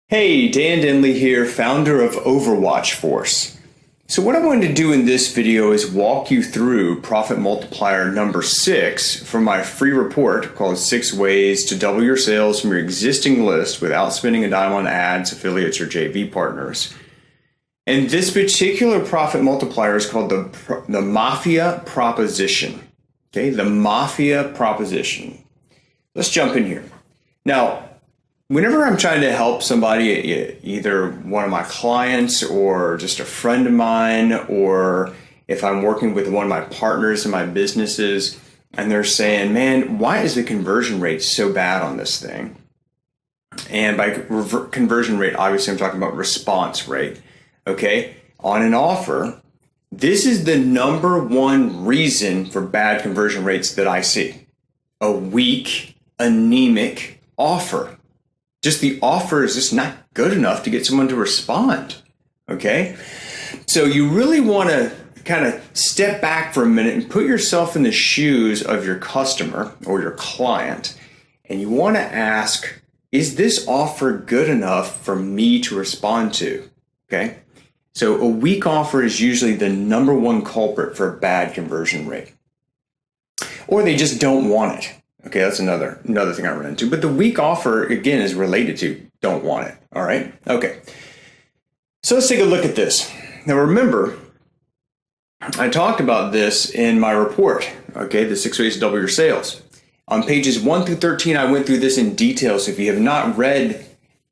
Hey, Dan Denley here, founder of Overwatch Force. So what I'm going to do in this video is walk you through Profit Multiplier number 6 from my free report called 6 Ways to Double Your Sales from Your Existing List Without Spending a Dime on Ads, Affiliates, or JV Partners. And this particular Profit Multiplier is called the Mafia Proposition. Okay, the Mafia Proposition. Let's jump in here. Now, whenever I'm trying to help somebody, either one of my clients or just a friend of mine, or if I'm working with one of my partners in my businesses, and they're saying, man, why is the conversion rate so bad on this thing? And by conversion rate, obviously I'm talking about response rate, okay? On an offer, this is the number one reason for bad conversion rates that I see. A weak, anemic offer. Just the offer is just not good enough to get someone to respond, okay? So you really want to kind of step back for a minute and put yourself in the shoes of your customer or your client, and you want to ask, is this offer good enough for me to respond to, okay? So a weak offer is usually the number one culprit for a bad conversion rate. Or they just don't want it. Okay, that's another thing I run into. But the weak offer, again, is related to don't want it. All right? Okay. So let's take a look at this. Now remember, I talked about this in my report, okay, the 6 ways to double your sales. On pages 1 through 13, I went through this in detail. So if you have not read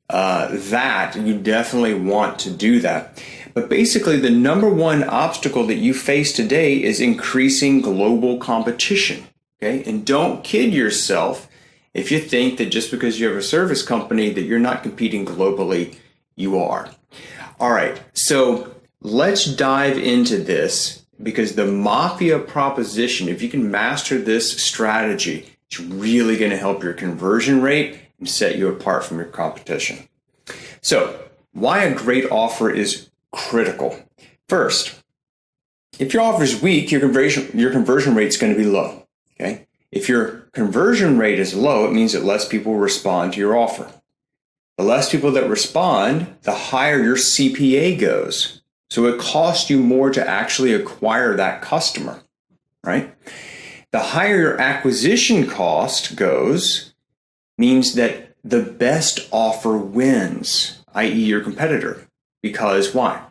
that, you definitely want to do that. But basically, the number one obstacle that you face today is increasing global competition. Okay? And don't kid yourself if you think that just because you have a service company that you're not competing globally, you are. All right, so let's dive into this because the Mafia proposition, if you can master this strategy, it's really going to help your conversion rate and set you apart from your competition. So why a great offer is critical. First, if your offer is weak, your conversion rate is going to be low. Okay. If your conversion rate is low, it means that less people respond to your offer. The less people that respond, the higher your CPA goes. So it costs you more to actually acquire that customer, right? The higher your acquisition cost goes, means that the best offer wins, i.e. your competitor. Because why?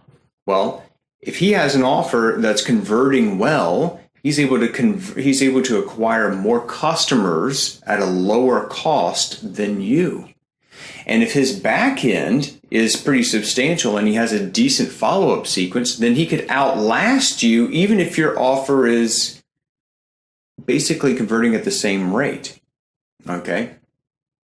Well, if he has an offer that's converting well, he's able to acquire more customers at a lower cost than you. And if his back end is pretty substantial and he has a decent follow-up sequence, then he could outlast you even if your offer is basically converting at the same rate. Okay?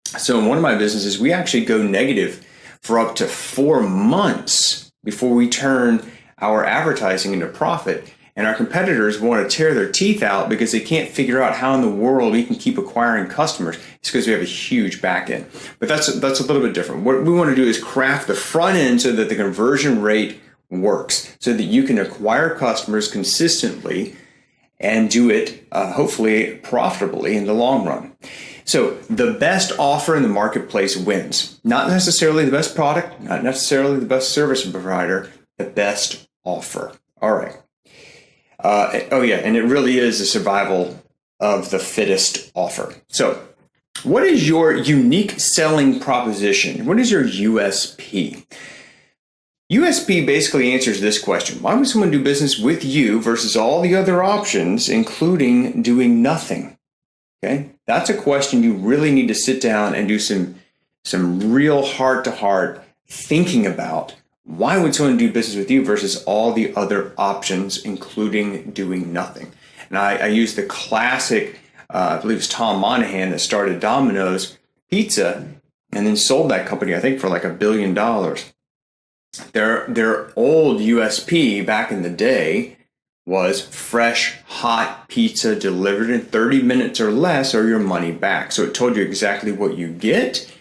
So in one of my businesses, we actually go negative for up to 4 months before we turn our advertising into profit. And our competitors want to tear their teeth out because they can't figure out how in the world we can keep acquiring customers. It's because we have a huge back end. But that's a little bit different. What we want to do is craft the front end so that the conversion rate works, so that you can acquire customers consistently and do it hopefully profitably in the long run. So the best offer in the marketplace wins. Not necessarily the best product, not necessarily the best service provider, the best offer. All right. And it really is the survival of the fittest offer. So what is your unique selling proposition? What is your USP? USP basically answers this question. Why would someone do business with you versus all the other options, including doing nothing? Okay, that's a question you really need to sit down and do some real heart-to-heart thinking about. Why would someone do business with you versus all the other options, including doing nothing? And I use the classic, I believe it's Tom Monahan that started Domino's Pizza and then sold that company, I think, for like $1 billion. Their old USP back in the day was fresh, hot pizza delivered in 30 minutes or less or your money back. So it told you exactly what you get.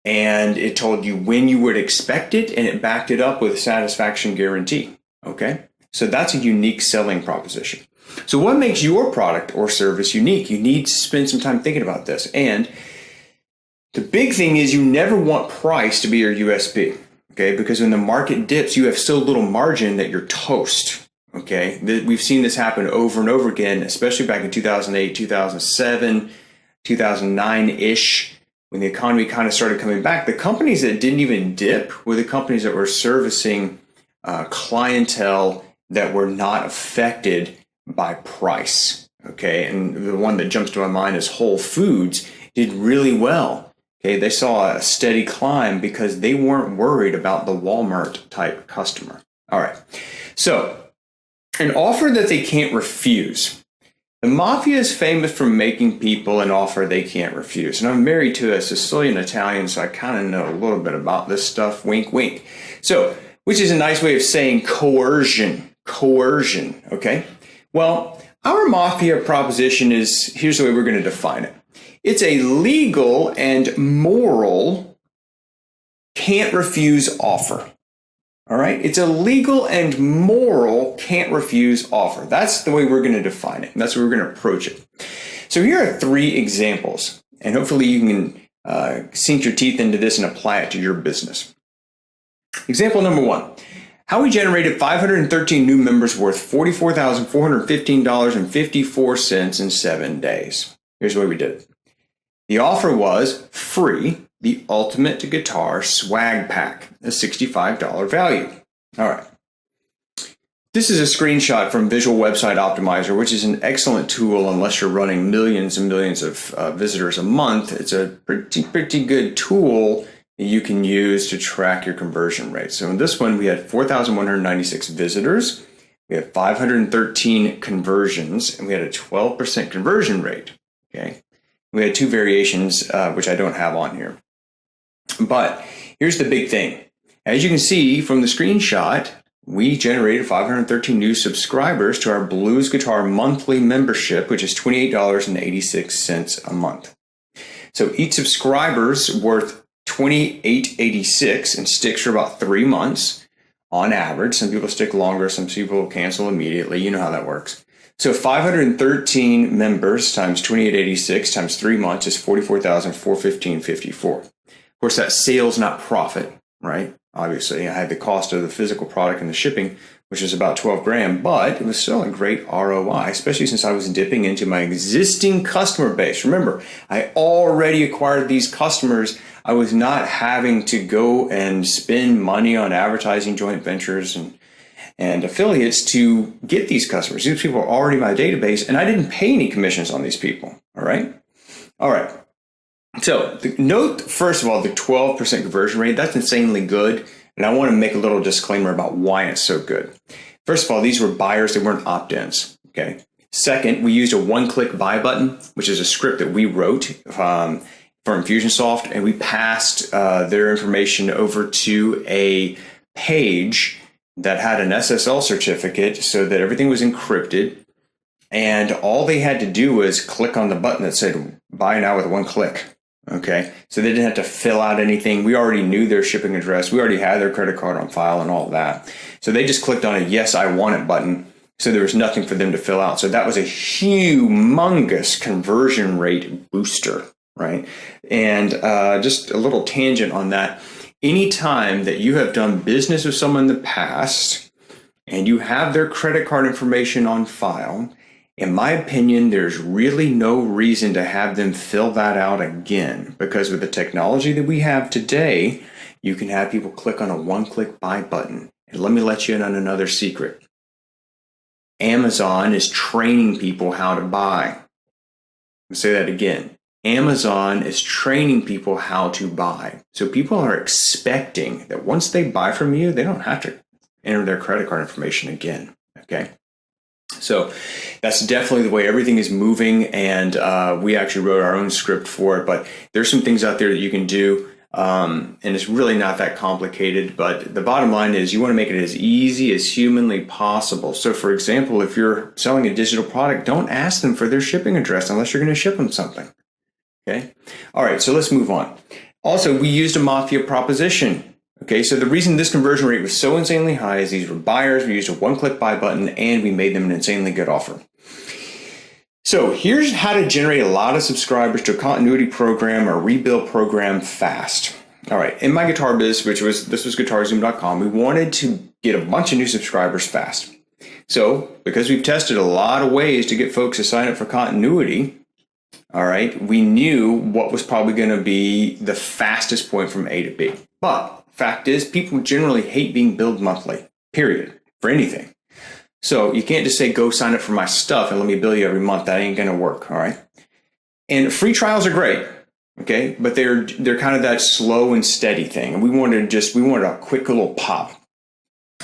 And it told you when you would expect it, and it backed it up with a satisfaction guarantee. Okay? So that's a unique selling proposition. So what makes your product or service unique? You need to spend some time thinking about this. And The big thing is you never want price to be your USP, okay? Because when the market dips, you have so little margin that you're toast, okay? We've seen this happen over and over again, especially back in 2008, 2007, 2009-ish, when the economy kind of started coming back. The companies that didn't even dip were the companies that were servicing clientele that were not affected by price, okay? And the one that jumps to my mind is Whole Foods did really well. Okay, they saw a steady climb because they weren't worried about the Walmart type customer. All right, so an offer that they can't refuse. The Mafia is famous for making people an offer they can't refuse. And I'm married to a Sicilian Italian, so I kind of know a little bit about this stuff, wink, wink. So, which is a nice way of saying coercion, okay? Well, our Mafia proposition is, here's the way we're going to define it. It's a legal and moral can't refuse offer. All right? It's a legal and moral can't refuse offer. That's the way we're going to define it. And that's the way we're going to approach it. So here are 3 examples. And hopefully you can sink your teeth into this and apply it to your business. Example number 1. How we generated 513 new members worth $44,415.54 in 7 days. Here's the way we did it. The offer was free, the Ultimate Guitar Swag Pack, a $65 value. All right. This is a screenshot from Visual Website Optimizer, which is an excellent tool unless you're running millions and millions of visitors a month. It's a pretty good tool that you can use to track your conversion rate. So in this one, we had 4,196 visitors. We had 513 conversions, and we had a 12% conversion rate. Okay. We had 2 variations, which I don't have on here. But here's the big thing. As you can see from the screenshot, we generated 513 new subscribers to our Blues Guitar monthly membership, which is $28.86 a month. So each subscriber's worth $28.86 and sticks for about 3 months on average. Some people stick longer, some people cancel immediately. You know how that works. So 513 members times 28.86 times 3 months is $44,415.54. Of course, that's sales, not profit, right? Obviously, I had the cost of the physical product and the shipping, which was about 12 grand, but it was still a great ROI, especially since I was dipping into my existing customer base. Remember, I already acquired these customers. I was not having to go and spend money on advertising, joint ventures, and affiliates to get these customers. These people are already in my database, and I didn't pay any commissions on these people. All right. So note, first of all, the 12% conversion rate, that's insanely good. And I want to make a little disclaimer about why it's so good. First of all, these were buyers, they weren't opt-ins. Okay. Second, we used a one-click buy button, which is a script that we wrote for Infusionsoft, and we passed their information over to a page that had an SSL certificate so that everything was encrypted. And all they had to do was click on the button that said buy now with one click. Okay. So they didn't have to fill out anything. We already knew their shipping address. We already had their credit card on file and all of that. So they just clicked on a yes, I want it button. So there was nothing for them to fill out. So that was a humongous conversion rate booster, right? And just a little tangent on that. Anytime that you have done business with someone in the past and you have their credit card information on file, in my opinion, there's really no reason to have them fill that out again, because with the technology that we have today, you can have people click on a one-click buy button. And let me let you in on another secret. Amazon is training people how to buy. I'll say that again. Amazon is training people how to buy. So people are expecting that once they buy from you, they don't have to enter their credit card information again. Okay. So that's definitely the way everything is moving. And we actually wrote our own script for it, but there's some things out there that you can do. And it's really not that complicated, but the bottom line is you want to make it as easy as humanly possible. So for example, if you're selling a digital product, don't ask them for their shipping address unless you're going to ship them something. Okay. All right. So let's move on. Also, we used a Mafia proposition. Okay. So the reason this conversion rate was so insanely high is these were buyers. We used a one-click buy button and we made them an insanely good offer. So here's how to generate a lot of subscribers to a continuity program or rebuild program fast. All right, in my guitar biz, this was guitarzoom.com, we wanted to get a bunch of new subscribers fast. So because we've tested a lot of ways to get folks to sign up for continuity, all right, we knew what was probably going to be the fastest point from A to B. But fact is, people generally hate being billed monthly, period, for anything. So you can't just say, go sign up for my stuff and let me bill you every month. That ain't going to work, all right? And free trials are great, okay? But they're kind of that slow and steady thing. And we wanted a quick little pop.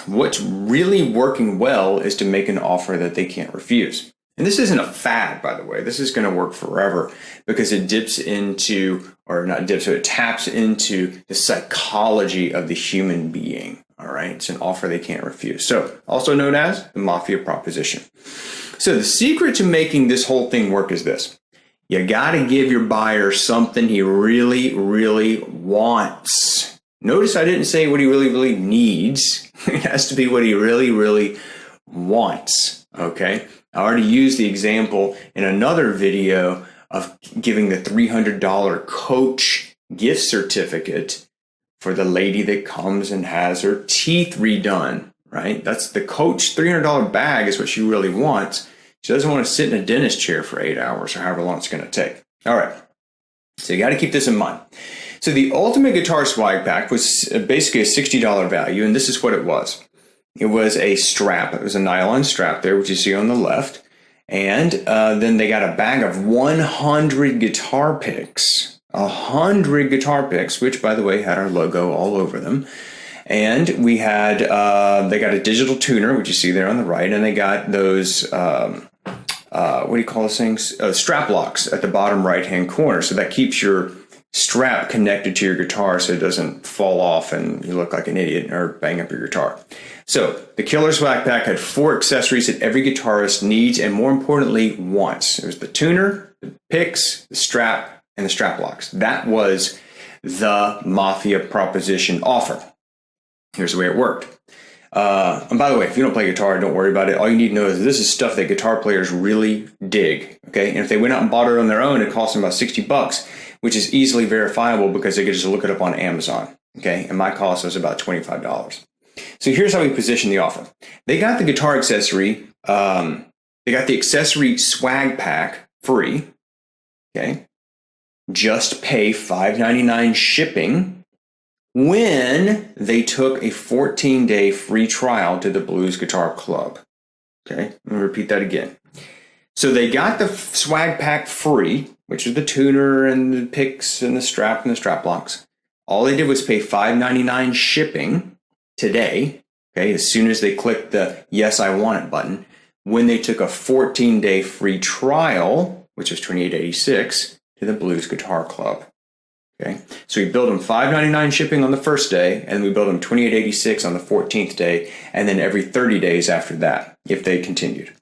What's really working well is to make an offer that they can't refuse. And this isn't a fad, by the way. This is going to work forever because it taps into the psychology of the human being. All right, it's an offer they can't refuse. So, also known as the Mafia proposition. So, the secret to making this whole thing work is this. You got to give your buyer something he really, really wants. Notice I didn't say what he really, really needs. It has to be what he really, really wants. Okay, I already used the example in another video of giving the $300 coach gift certificate for the lady that comes and has her teeth redone, right? That's the coach $300 bag is what she really wants. She doesn't want to sit in a dentist chair for 8 hours or however long it's going to take. All right. So you got to keep this in mind. So the Ultimate Guitar Swag Pack was basically a $60 value, and this is what it was. It was a strap. It was a nylon strap there, which you see on the left. And then they got a bag of 100 guitar picks. 100 guitar picks, which, by the way, had our logo all over them. And we had, they got a digital tuner, which you see there on the right, and they got those, what do you call those things? Strap locks at the bottom right-hand corner. So that keeps your strap connected to your guitar so it doesn't fall off and you look like an idiot or bang up your guitar. So the Killer Swag Pack had 4 accessories that every guitarist needs and, more importantly, wants. It was the tuner, the picks, the strap, and the strap locks. That was the Mafia proposition offer. Here's the way it worked. And by the way, if you don't play guitar, don't worry about it. All you need to know is this is stuff that guitar players really dig. Okay, and if they went out and bought it on their own, it cost them about $60, which is easily verifiable because they could just look it up on Amazon. Okay, and my cost was about $25. So here's how we position the offer. They got the guitar accessory. They got the accessory swag pack free. Okay. Just pay $5.99 shipping when they took a 14-day free trial to the Blues Guitar Club. Okay, let me repeat that again. So they got the swag pack free, which is the tuner and the picks and the strap locks. All they did was pay $5.99 shipping today, okay, as soon as they clicked the Yes, I Want It button, when they took a 14-day free trial, which was $28.86, to the Blues Guitar Club. Okay, so we billed them $5.99 shipping on the first day, and we billed them $28.86 on the 14th day, and then every 30 days after that, if they continued.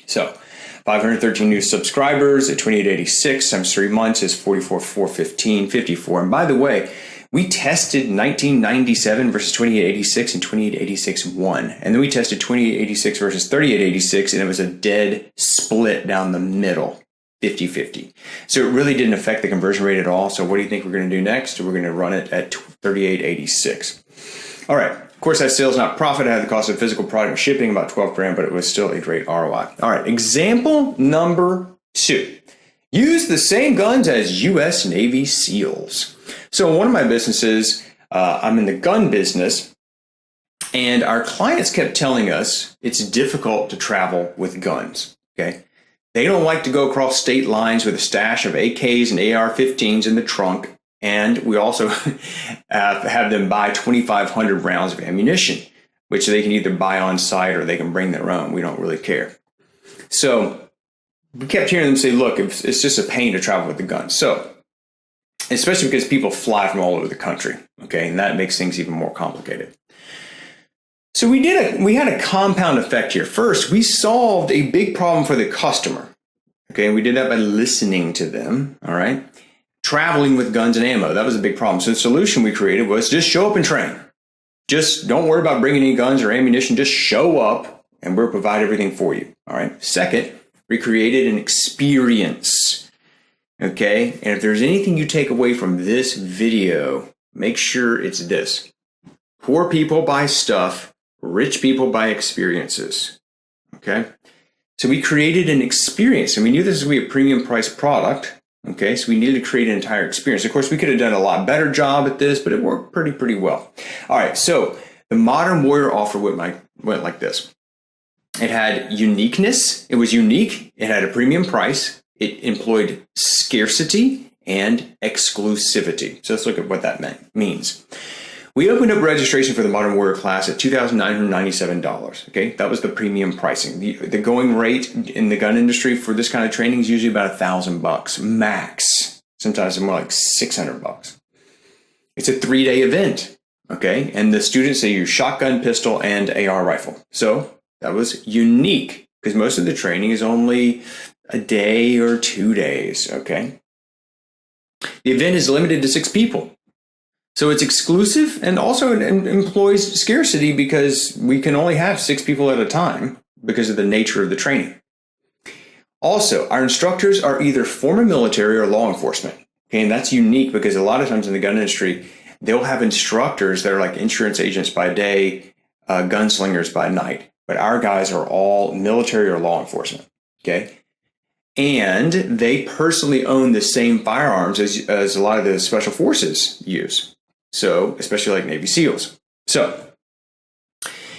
So 513 new subscribers at $28.86 times 3 months is $44,415.54. And by the way, we tested 1997 versus $28.86 and $28.86 won. And then we tested $28.86 versus $38.86, and it was a dead split down the middle. 50-50. So it really didn't affect the conversion rate at all. So what do you think we're going to do next? We're going to run it at $38.86. All right. Of course, that sales not profit. I had the cost of physical product and shipping, about $12,000, but it was still a great ROI. All right. Example number 2. Use the same guns as U.S. Navy SEALs. So in one of my businesses, I'm in the gun business, and our clients kept telling us it's difficult to travel with guns. Okay. They don't like to go across state lines with a stash of AKs and AR-15s in the trunk. And we also have them buy 2,500 rounds of ammunition, which they can either buy on site or they can bring their own. We don't really care. So we kept hearing them say, look, it's just a pain to travel with the gun. So, especially because people fly from all over the country. Okay, and that makes things even more complicated. So we had a compound effect here. First, we solved a big problem for the customer. Okay, and we did that by listening to them, all right? Traveling with guns and ammo, that was a big problem. So the solution we created was just show up and train. Just don't worry about bringing any guns or ammunition, just show up and we'll provide everything for you, all right? Second, We created an experience. Okay? And if there's anything you take away from this video, make sure it's this. Poor people buy stuff, rich people buy experiences. Okay? So we created an experience, and we knew this was going to be a premium price product. Okay, so we needed to create an entire experience. Of course, we could have done a lot better job at this, but it worked pretty well. All right, so the Modern Warrior offer went like this. It had uniqueness. It was unique. It had a premium price. It employed scarcity and exclusivity. So let's look at what that means. We opened up registration for the Modern Warrior class at $2,997. Okay, that was the premium pricing. The going rate in the gun industry for this kind of training is usually about $1,000 max. Sometimes more like $600. It's a 3-day event. Okay, and the students, they use shotgun, pistol, and AR rifle. So that was unique because most of the training is only a day or 2 days. Okay, the event is limited to 6 people. So it's exclusive, and also it employs scarcity because we can only have 6 people at a time because of the nature of the training. Also, our instructors are either former military or law enforcement. Okay, and that's unique because a lot of times in the gun industry, they'll have instructors that are like insurance agents by day, gunslingers by night. But our guys are all military or law enforcement. Okay, and they personally own the same firearms as a lot of the special forces use. So, especially like Navy SEALs. So,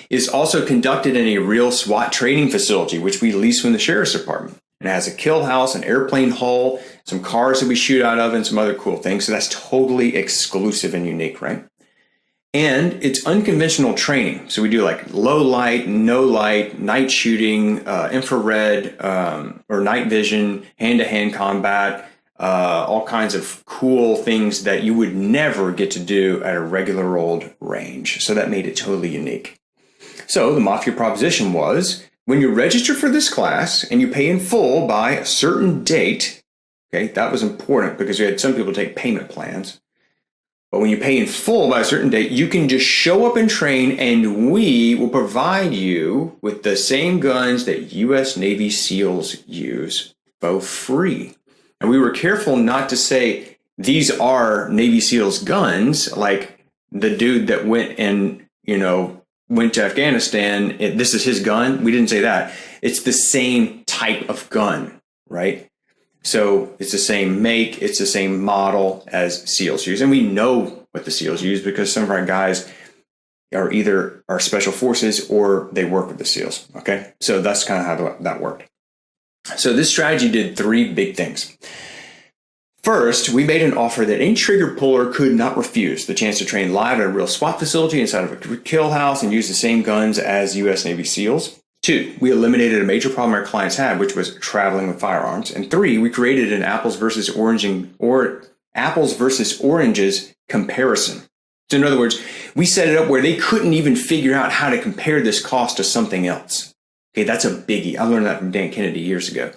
it's also conducted in a real SWAT training facility, which we lease from the Sheriff's Department. It has a kill house, an airplane hull, some cars that we shoot out of, and some other cool things. So that's totally exclusive and unique, right? And it's unconventional training. So we do like low light, no light, night shooting, infrared, or night vision, hand-to-hand combat, all kinds of cool things that you would never get to do at a regular old range. So that made it totally unique. So the Mafia proposition was, when you register for this class and you pay in full by a certain date, okay, that was important because we had some people take payment plans. But when you pay in full by a certain date, you can just show up and train, and we will provide you with the same guns that U.S. Navy SEALs use for free. And we were careful not to say these are Navy SEALs guns, like the dude that went to Afghanistan, this is his gun. We didn't say that. It's the same type of gun, right? So it's the same make, it's the same model as SEALs use. And we know what the SEALs use because some of our guys are either our special forces or they work with the SEALs, okay? So that's kind of how that worked. So this strategy did 3 big things. First, we made an offer that any trigger puller could not refuse: the chance to train live at a real SWAT facility inside of a kill house and use the same guns as U.S. Navy SEALs. 2, we eliminated a major problem our clients had, which was traveling with firearms. And 3, we created an apples versus oranges comparison. So in other words, we set it up where they couldn't even figure out how to compare this cost to something else. Okay, that's a biggie. I learned that from Dan Kennedy years ago.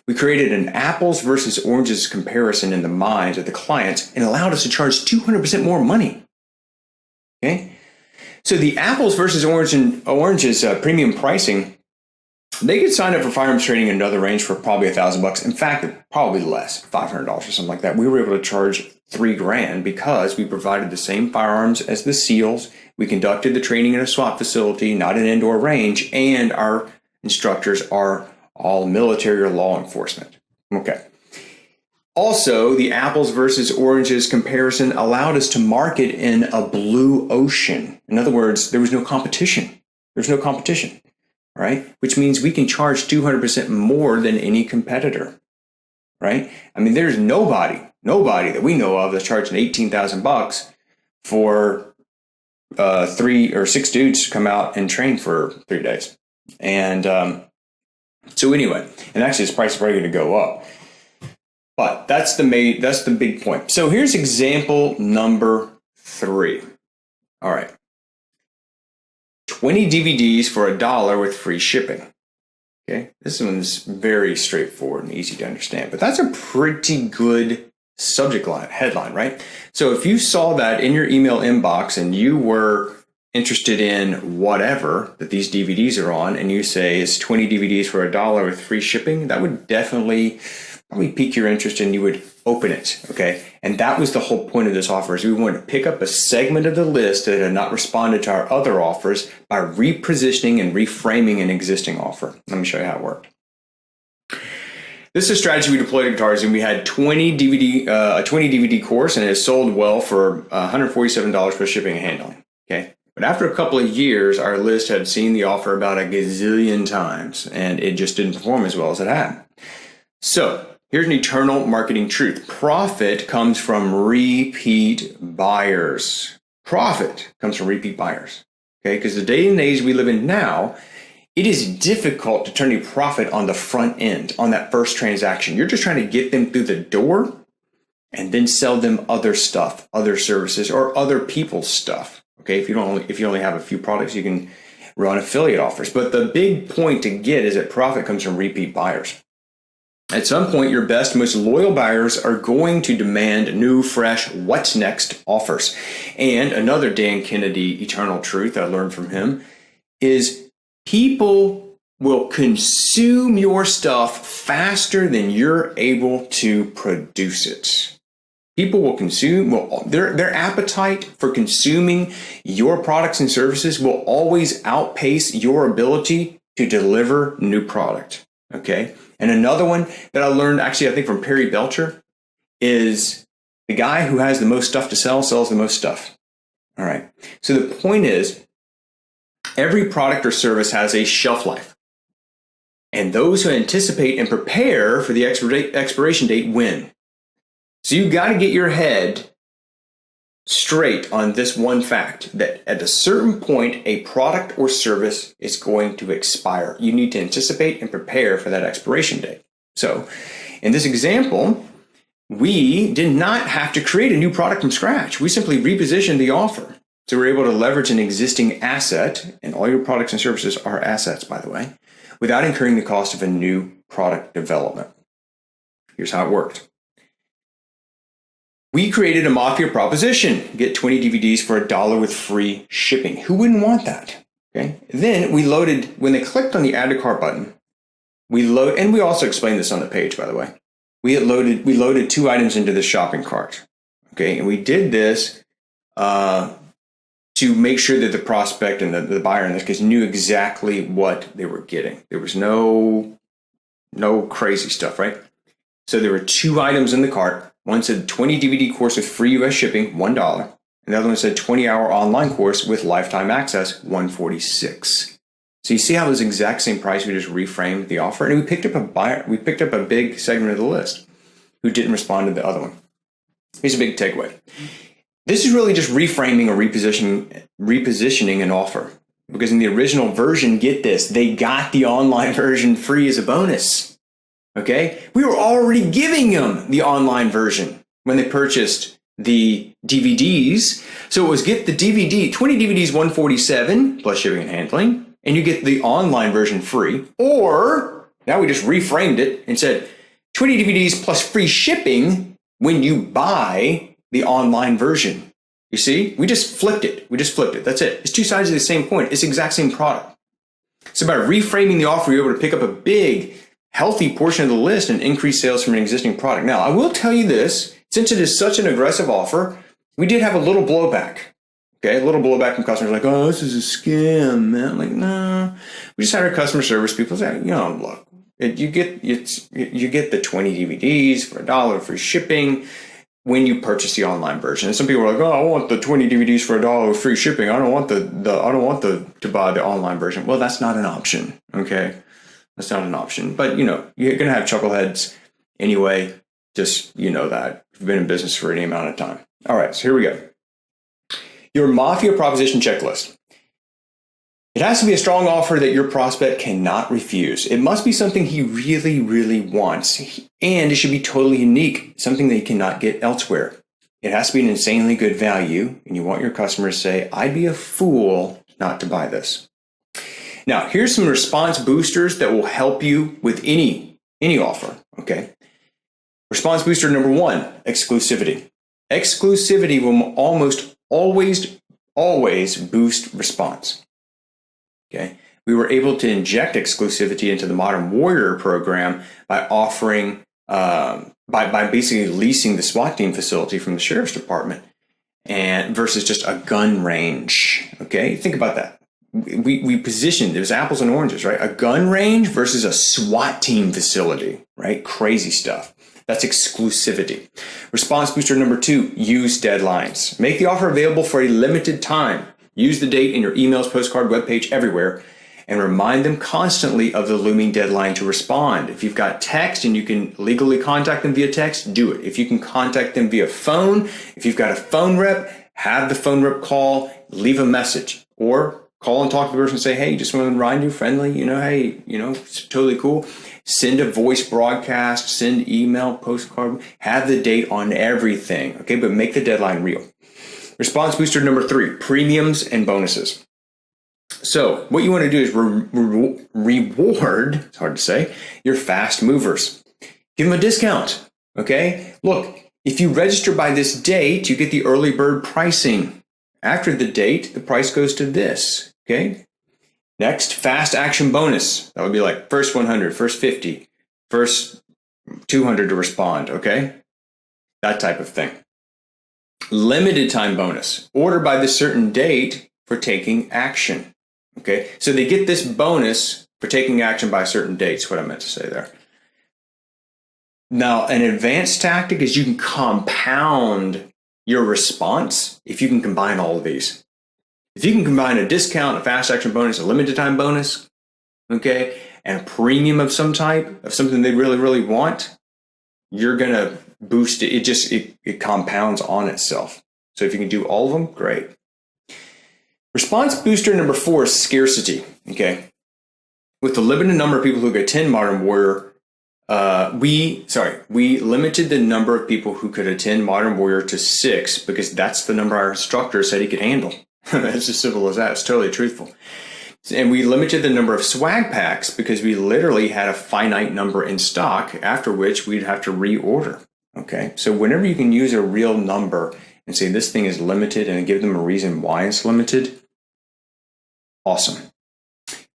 We created an apples versus oranges comparison in the minds of the clients and allowed us to charge 200% more money. Okay, so the apples versus oranges premium pricing, they could sign up for firearms training in another range for probably $1,000. In fact, probably less, $500 or something like that. We were able to charge $3,000 because we provided the same firearms as the SEALs. We conducted the training in a SWAT facility, not an indoor range, and our instructors are all military or law enforcement. Okay. Also, the apples versus oranges comparison allowed us to market in a blue ocean. In other words, there was no competition. There's no competition, right? Which means we can charge 200% more than any competitor, right? I mean, there's nobody that we know of that's charging $18,000 for 3 or 6 dudes to come out and train for 3 days. And so anyway, and actually this price is probably going to go up. But that's the big point. So here's example number 3. All right. 20 DVDs for $1 with free shipping. Okay. This one's very straightforward and easy to understand, but that's a pretty good subject line, headline, right? So if you saw that in your email inbox and you were interested in whatever that these DVDs are on, and you say it's 20 DVDs for $1 with free shipping, that would definitely probably pique your interest and you would open it, okay? And that was the whole point of this offer, is we wanted to pick up a segment of the list that had not responded to our other offers by repositioning and reframing an existing offer. Let me show you how it worked. This is a strategy we deployed at Guitars, and we had a 20 DVD course, and it sold well for $147 for shipping and handling, okay? But after a couple of years, our list had seen the offer about a gazillion times, and it just didn't perform as well as it had. So here's an eternal marketing truth. Profit comes from repeat buyers. Profit comes from repeat buyers, okay? Because the day and age we live in now, it is difficult to turn a profit on the front end, on that first transaction. You're just trying to get them through the door and then sell them other stuff, other services, or other people's stuff. Okay, if you only have a few products, you can run affiliate offers. But the big point to get is that profit comes from repeat buyers. At some point, your best, most loyal buyers are going to demand new, fresh, what's next offers. And another Dan Kennedy eternal truth I learned from him is people will consume your stuff faster than you're able to produce it. People will consume, their appetite for consuming your products and services will always outpace your ability to deliver new product, okay? And another one that I learned, actually, I think from Perry Belcher, is the guy who has the most stuff to sell sells the most stuff, all right? So the point is, every product or service has a shelf life. And those who anticipate and prepare for the expiration date win. So you've got to get your head straight on this one fact, that at a certain point, a product or service is going to expire. You need to anticipate and prepare for that expiration date. So in this example, we did not have to create a new product from scratch. We simply repositioned the offer. So we're able to leverage an existing asset, and all your products and services are assets, by the way, without incurring the cost of a new product development. Here's how it worked. We created a Mafia proposition. Get 20 DVDs for $1 with free shipping. Who wouldn't want that? Okay. Then we loaded, when they clicked on the add to cart button, and we also explained this on the page, by the way. We loaded 2 items into the shopping cart. Okay. And we did this to make sure that the prospect and the buyer in this case knew exactly what they were getting. There was no crazy stuff, right? So there were 2 items in the cart. One said 20 DVD course with free US shipping, $1. And the other one said 20-hour online course with lifetime access, $146. So you see how it was the exact same price, we just reframed the offer, and we picked up a big segment of the list who didn't respond to the other one. Here's a big takeaway. This is really just reframing or repositioning an offer. Because in the original version, get this, they got the online version free as a bonus. Okay? We were already giving them the online version when they purchased the DVDs. So it was get the DVD, 20 DVDs, $147 plus shipping and handling, and you get the online version free. Or now we just reframed it and said 20 DVDs plus free shipping when you buy the online version. You see, we just flipped it. That's it. It's 2 sides of the same coin. It's the exact same product. So by reframing the offer, you're able to pick up a big, healthy portion of the list and increase sales from an existing product. Now, I will tell you this, since it is such an aggressive offer, we did have a little blowback. Okay, a little blowback from customers like, oh, this is a scam, man. I'm like, no. We just had our customer service people say, look, you get the 20 DVDs for $1 free shipping when you purchase the online version. And some people are like, oh, I want the 20 DVDs for $1 with free shipping. I don't want to buy the online version. Well, that's not an option. Okay. That's not an option. But you're gonna have chuckleheads anyway. Just that. You've been in business for any amount of time. All right, so here we go. Your Mafia proposition checklist. It has to be a strong offer that your prospect cannot refuse. It must be something he really, really wants. And it should be totally unique, something that he cannot get elsewhere. It has to be an insanely good value, and you want your customers to say, I'd be a fool not to buy this. Now, here's some response boosters that will help you with any offer, okay? Response booster number 1, exclusivity. Exclusivity will almost always always boost response. Okay. We were able to inject exclusivity into the Modern Warrior program by offering, by basically leasing the SWAT team facility from the sheriff's department, and versus just a gun range. Okay, think about that. We positioned, there's apples and oranges, right? A gun range versus a SWAT team facility, right? Crazy stuff. That's exclusivity. Response booster number 2, use deadlines. Make the offer available for a limited time. Use the date in your emails, postcard, webpage, everywhere, and remind them constantly of the looming deadline to respond. If you've got text and you can legally contact them via text, do it. If you can contact them via phone, if you've got a phone rep, have the phone rep call, leave a message, or call and talk to the person and say, hey, just want to remind you, friendly, hey, it's totally cool. Send a voice broadcast, send email, postcard, have the date on everything, okay? But make the deadline real. Response booster number 3, premiums and bonuses. So what you want to do is reward, it's hard to say, your fast movers. Give them a discount, okay? Look, if you register by this date, you get the early bird pricing. After the date, the price goes to this, okay? Next, fast action bonus. That would be like first 100, first 50, first 200 to respond, okay? That type of thing. Limited time bonus. Order by this certain date for taking action, okay? So they get this bonus for taking action by certain dates, what I meant to say there. Now, an advanced tactic is you can compound your response if you can combine all of these. If you can combine a discount, a fast action bonus, a limited time bonus, okay, and a premium of some type, of something they really, really want, you're going to boost it. It compounds on itself. So if you can do all of them, great. Response booster number 4 is scarcity, okay? With the limited number of people who could attend Modern Warrior, we limited the number of people who could attend Modern Warrior to 6 because that's the number our instructor said he could handle. It's as simple as that. It's totally truthful. And we limited the number of swag packs because we literally had a finite number in stock, after which we'd have to reorder. Okay, so whenever you can use a real number and say this thing is limited and give them a reason why it's limited, awesome.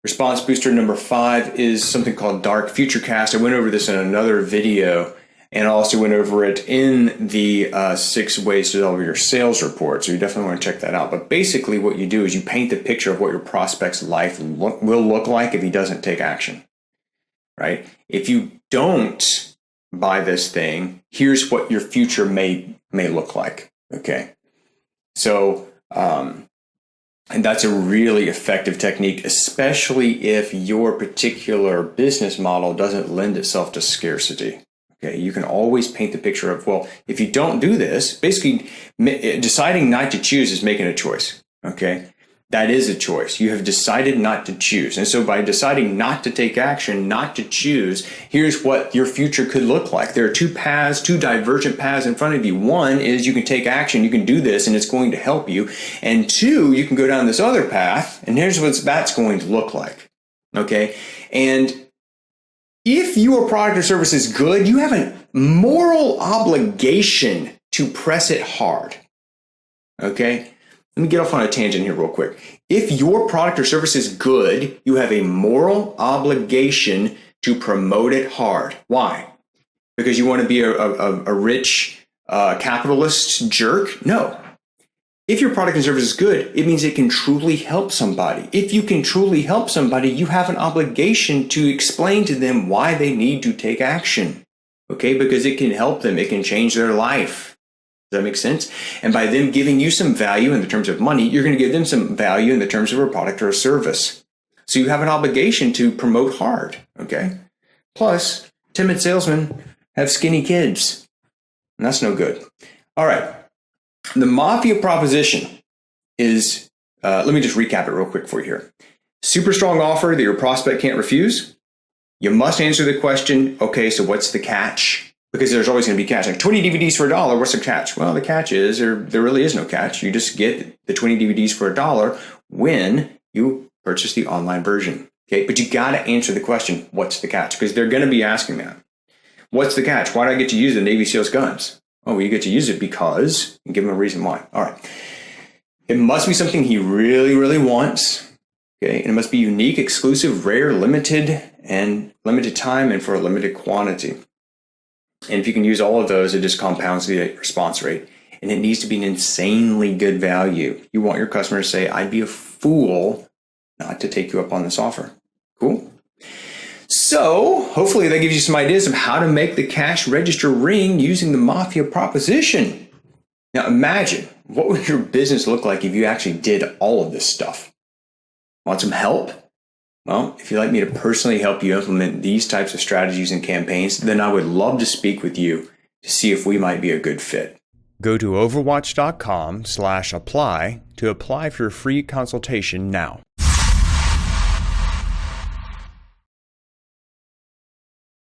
Response booster number 5 is something called Dark Futurecast. I went over this in another video, and I also went over it in the 6 ways to develop your sales report. So you definitely want to check that out. But basically what you do is you paint the picture of what your prospect's life will look like if he doesn't take action, right? If you don't buy this thing, here's what your future may look like, okay? So, and that's a really effective technique, especially if your particular business model doesn't lend itself to scarcity. Okay, you can always paint the picture of, well, if you don't do this, basically deciding not to choose is making a choice. Okay, that is a choice. You have decided not to choose. And so by deciding not to take action, not to choose, here's what your future could look like. There are 2 paths, 2 divergent paths in front of you. One is you can take action, you can do this, and it's going to help you. And 2, you can go down this other path, and here's what that's going to look like. Okay, and if your product or service is good, you have a moral obligation to press it hard. Okay? Let me get off on a tangent here real quick. If your product or service is good, you have a moral obligation to promote it hard. Why? Because you want to be a rich capitalist jerk? No. If your product and service is good, it means it can truly help somebody. If you can truly help somebody, you have an obligation to explain to them why they need to take action. Okay? Because it can help them. It can change their life. Does that make sense? And by them giving you some value in the terms of money, you're going to give them some value in the terms of a product or a service. So you have an obligation to promote hard. Okay? Plus, timid salesmen have skinny kids. And that's no good. All right. The Mafia proposition is, let me just recap it real quick for you here. Super strong offer that your prospect can't refuse. You must answer the question, okay, so what's the catch? Because there's always going to be catch. Like 20 DVDs for $1, what's the catch? Well, the catch is there really is no catch. You just get the 20 DVDs for $1 when you purchase the online version. Okay, but you got to answer the question, what's the catch? Because they're going to be asking that. What's the catch? Why do I get to use the Navy SEALs guns? Oh, well, you get to use it because, and give them a reason why. All right. It must be something he really, really wants. Okay, and it must be unique, exclusive, rare, limited time, and for a limited quantity. And if you can use all of those, it just compounds the response rate. And it needs to be an insanely good value. You want your customer to say, I'd be a fool not to take you up on this offer. Cool? So hopefully that gives you some ideas of how to make the cash register ring using the Mafia proposition. Now imagine, what would your business look like if you actually did all of this stuff? Want some help? Well, if you'd like me to personally help you implement these types of strategies and campaigns, then I would love to speak with you to see if we might be a good fit. Go to overwatch.com/apply to apply for your free consultation now.